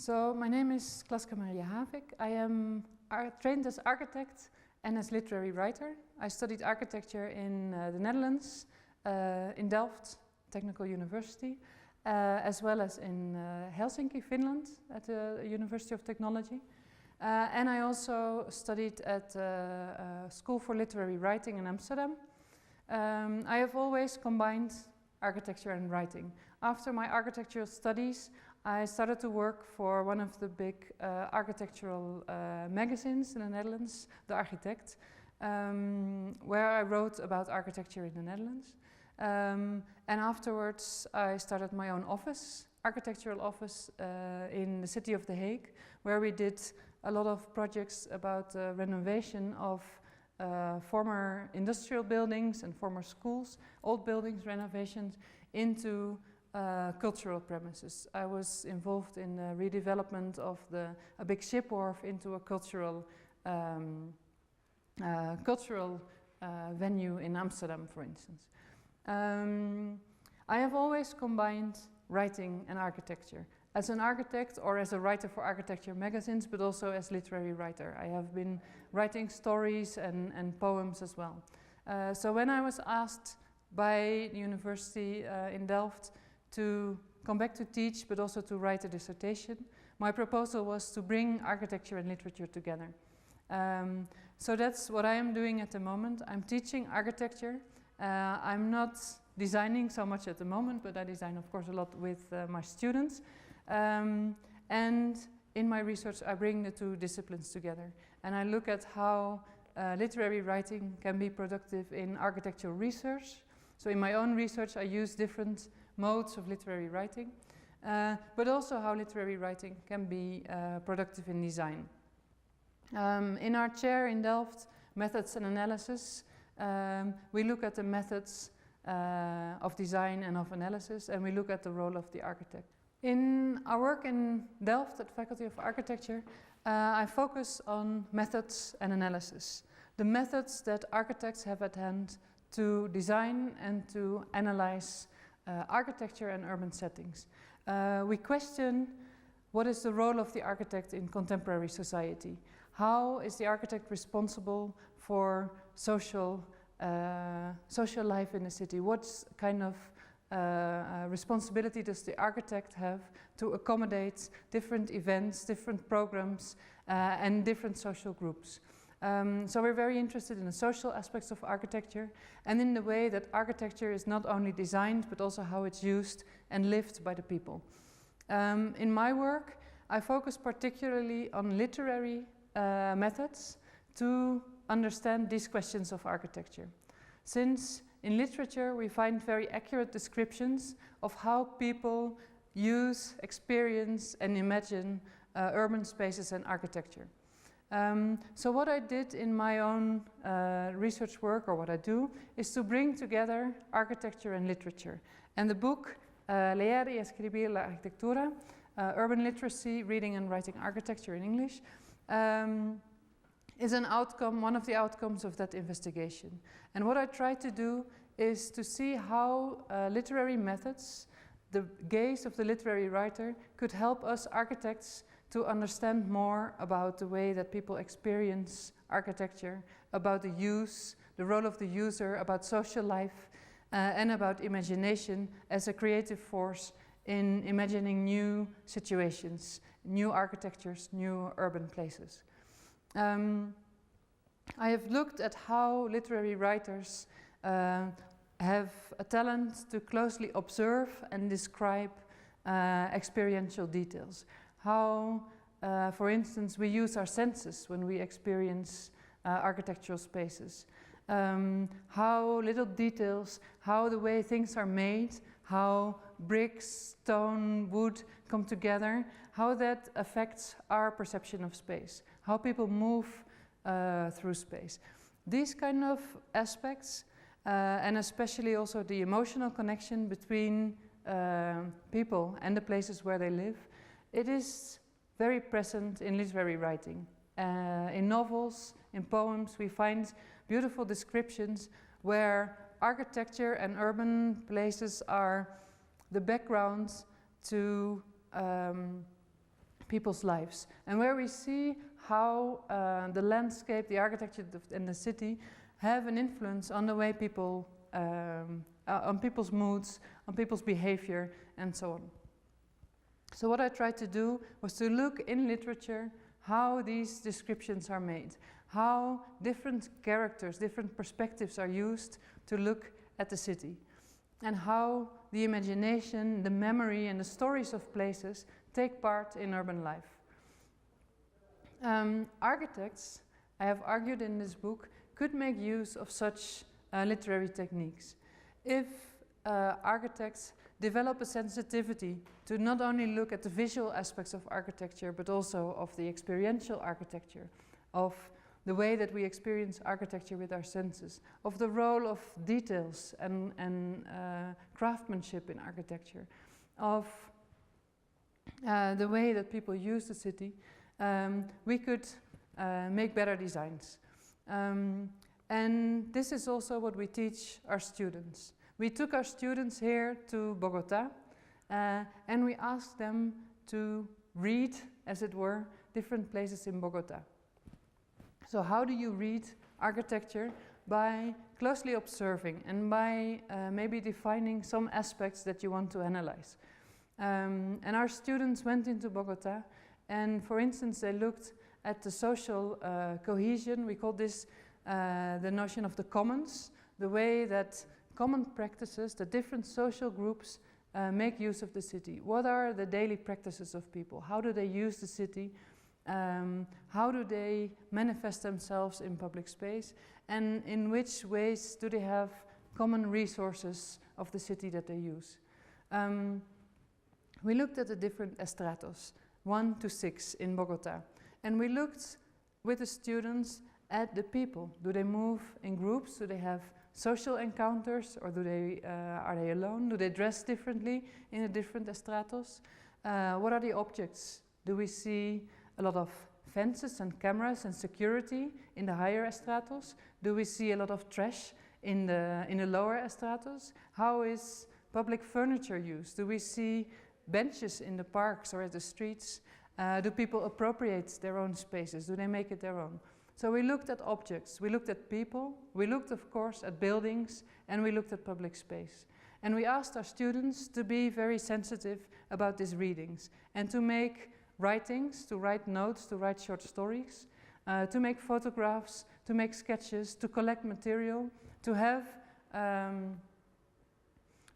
So my name is Klaske Maria Havik. I am trained as architect and as literary writer. I studied architecture in the Netherlands, in Delft Technical University, as well as in Helsinki, Finland, at the University of Technology. And I also studied at a School for Literary Writing in Amsterdam. I have always combined architecture and writing. After my architectural studies, I started to work for one of the big architectural magazines in the Netherlands, the Architect, where I wrote about architecture in the Netherlands. And afterwards I started my own office, architectural office in the city of The Hague, where we did a lot of projects about renovation of former industrial buildings and former schools, old buildings renovations into cultural premises. I was involved in the redevelopment of a big ship wharf into a cultural venue in Amsterdam, for instance. I have always combined writing and architecture. As an architect or as a writer for architecture magazines, but also as literary writer. I have been writing stories and poems as well. So when I was asked by the university in Delft to come back to teach, but also to write a dissertation, my proposal was to bring architecture and literature together. So that's what I am doing at the moment. I'm teaching architecture. I'm not designing so much at the moment, but I design, of course, a lot with my students. And in my research, I bring the two disciplines together. And I look at how literary writing can be productive in architectural research. So in my own research, I use different modes of literary writing, but also how literary writing can be productive in design. In our chair in Delft, Methods and Analysis, we look at the methods of design and of analysis, and we look at the role of the architect. In our work in Delft at Faculty of Architecture, I focus on methods and analysis. The methods that architects have at hand to design and to analyze architecture and urban settings. We question what is the role of the architect in contemporary society? How is the architect responsible for social life in the city? What kind of responsibility does the architect have to accommodate different events, different programs, and different social groups? So we're very interested in the social aspects of architecture and in the way that architecture is not only designed but also how it's used and lived by the people. In my work, I focus particularly on literary methods to understand these questions of architecture. Since in literature we find very accurate descriptions of how people use, experience and imagine urban spaces and architecture. So what I did in my own research work, or what I do, is to bring together architecture and literature. And the book Leer, escribir, arquitectura, Urban Literacy, Reading and Writing Architecture in English, is an outcome, one of the outcomes of that investigation. And what I try to do is to see how literary methods, the gaze of the literary writer, could help us architects to understand more about the way that people experience architecture, about the use, the role of the user, about social life, and about imagination as a creative force in imagining new situations, new architectures, new urban places. I have looked at how literary writers have a talent to closely observe and describe experiential details. How, for instance, we use our senses when we experience architectural spaces. How little details, how the way things are made, how bricks, stone, wood come together, how that affects our perception of space, how people move through space. These kind of aspects, and especially also the emotional connection between people and the places where they live, it is very present in literary writing. In novels, in poems, we find beautiful descriptions where architecture and urban places are the background to people's lives, and where we see how the landscape, the architecture and the city have an influence on the way people, on people's moods, on people's behavior, and so on. So what I tried to do was to look in literature how these descriptions are made, how different characters, different perspectives are used to look at the city, and how the imagination, the memory, and the stories of places take part in urban life. Architects, I have argued in this book, could make use of such literary techniques if architects develop a sensitivity to not only look at the visual aspects of architecture, but also of the experiential architecture, of the way that we experience architecture with our senses, of the role of details and craftsmanship in architecture, of the way that people use the city, we could make better designs. And this is also what we teach our students. We took our students here to Bogota and we asked them to read, as it were, different places in Bogota. So how do you read architecture? By closely observing and by maybe defining some aspects that you want to analyze. And our students went into Bogota, and for instance they looked at the social cohesion. We call this the notion of the commons, the way that common practices, the different social groups make use of the city. What are the daily practices of people? How do they use the city? How do they manifest themselves in public space? And in which ways do they have common resources of the city that they use? We looked at the different estratos, 1 to 6 in Bogota. And we looked with the students at the people. Do they move in groups? Do they have social encounters, or do they, are they alone? Do they dress differently in the different estratos? What are the objects? Do we see a lot of fences and cameras and security in the higher estratos? Do we see a lot of trash in the lower estratos? How is public furniture used? Do we see benches in the parks or at the streets? Do people appropriate their own spaces? Do they make it their own? So we looked at objects, we looked at people, we looked of course at buildings, and we looked at public space. And we asked our students to be very sensitive about these readings and to make writings, to write notes, to write short stories, to make photographs, to make sketches, to collect material, to have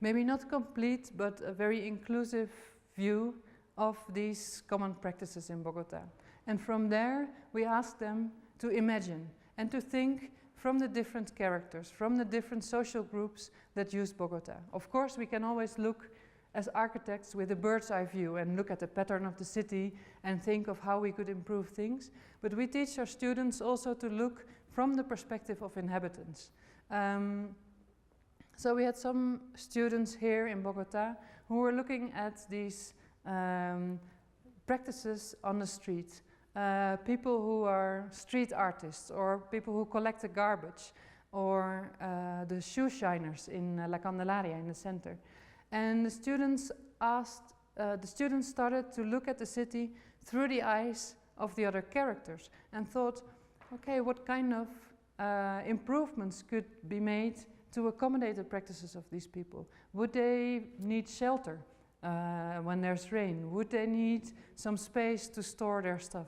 maybe not complete but a very inclusive view of these common practices in Bogota. And from there we asked them to imagine and to think from the different characters, from the different social groups that use Bogota. Of course, we can always look as architects with a bird's eye view and look at the pattern of the city and think of how we could improve things. But we teach our students also to look from the perspective of inhabitants. So we had some students here in Bogota who were looking at these practices on the street. People who are street artists, or people who collect the garbage, or the shoe shiners in La Candelaria in the center. And the students started to look at the city through the eyes of the other characters and thought, okay, what kind of improvements could be made to accommodate the practices of these people? Would they need shelter when there's rain? Would they need some space to store their stuff?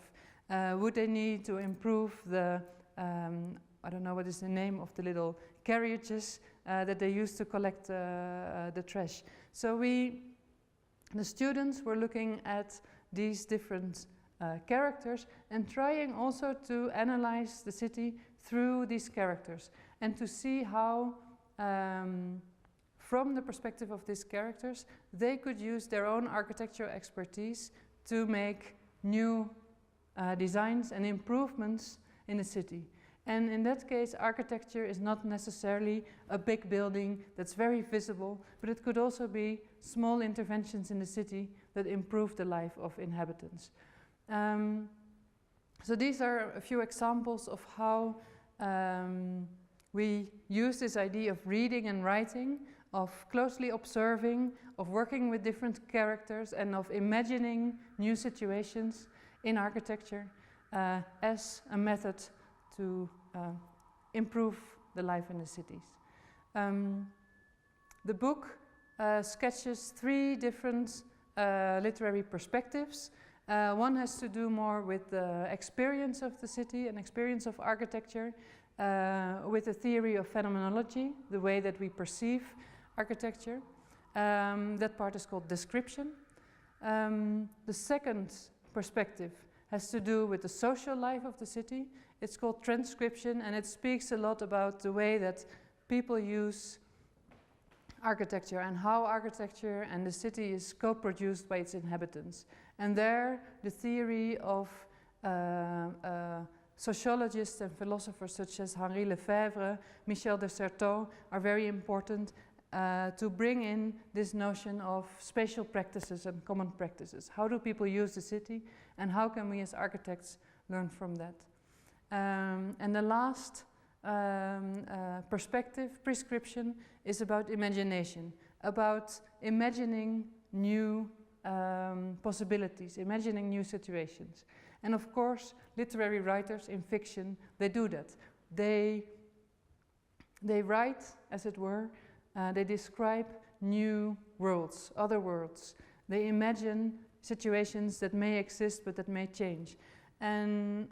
Would they need to improve the, I don't know what is the name of the little carriages that they use to collect the trash? So the students were looking at these different characters and trying also to analyze the city through these characters and to see how, from the perspective of these characters, they could use their own architectural expertise to make new designs and improvements in the city. And in that case, architecture is not necessarily a big building that's very visible, but it could also be small interventions in the city that improve the life of inhabitants. So these are a few examples of how we use this idea of reading and writing of closely observing, of working with different characters, and of imagining new situations in architecture as a method to improve the life in the cities. The book sketches 3 different literary perspectives. One has to do more with the experience of the city and experience of architecture, with the theory of phenomenology, the way that we perceive architecture. That part is called description. The second perspective has to do with the social life of the city. It's called transcription, and it speaks a lot about the way that people use architecture and how architecture and the city is co-produced by its inhabitants. And there, the theory of sociologists and philosophers such as Henri Lefebvre, Michel de Certeau are very important to bring in this notion of spatial practices and common practices. How do people use the city, and how can we as architects learn from that? And the last perspective, prescription, is about imagination, about imagining new possibilities, imagining new situations. And of course, literary writers in fiction, they do that. They write, as it were, they describe new worlds, other worlds. They imagine situations that may exist but that may change. And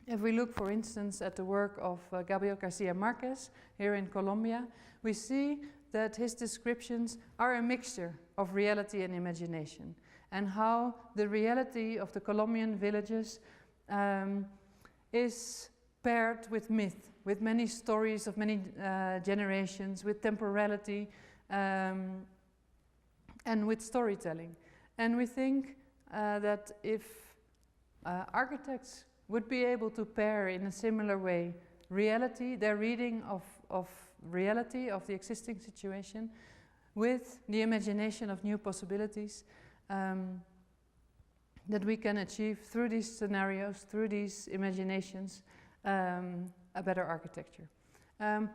if we look, for instance, at the work of Gabriel Garcia Marquez here in Colombia, we see that his descriptions are a mixture of reality and imagination, and how the reality of the Colombian villages is paired with myth, with many stories of many generations, with temporality, and with storytelling. And we think that if architects would be able to pair in a similar way reality, their reading of reality, of the existing situation, with the imagination of new possibilities, that we can achieve through these scenarios, through these imaginations, a better architecture.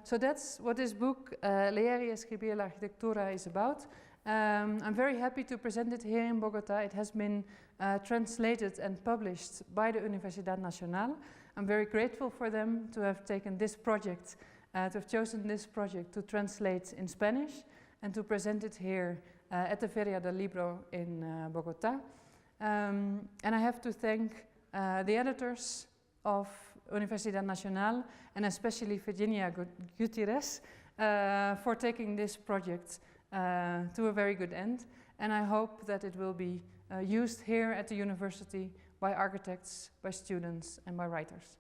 So that's what this book, Leer y escribir la arquitectura, is about. I'm very happy to present it here in Bogota. It has been translated and published by the Universidad Nacional. I'm very grateful for them to have taken this project, to have chosen this project to translate in Spanish and to present it here at the Feria del Libro in Bogota. And I have to thank the editors of Universidad Nacional, and especially Virginia Gutierrez, for taking this project to a very good end. And I hope that it will be used here at the university by architects, by students, and by writers.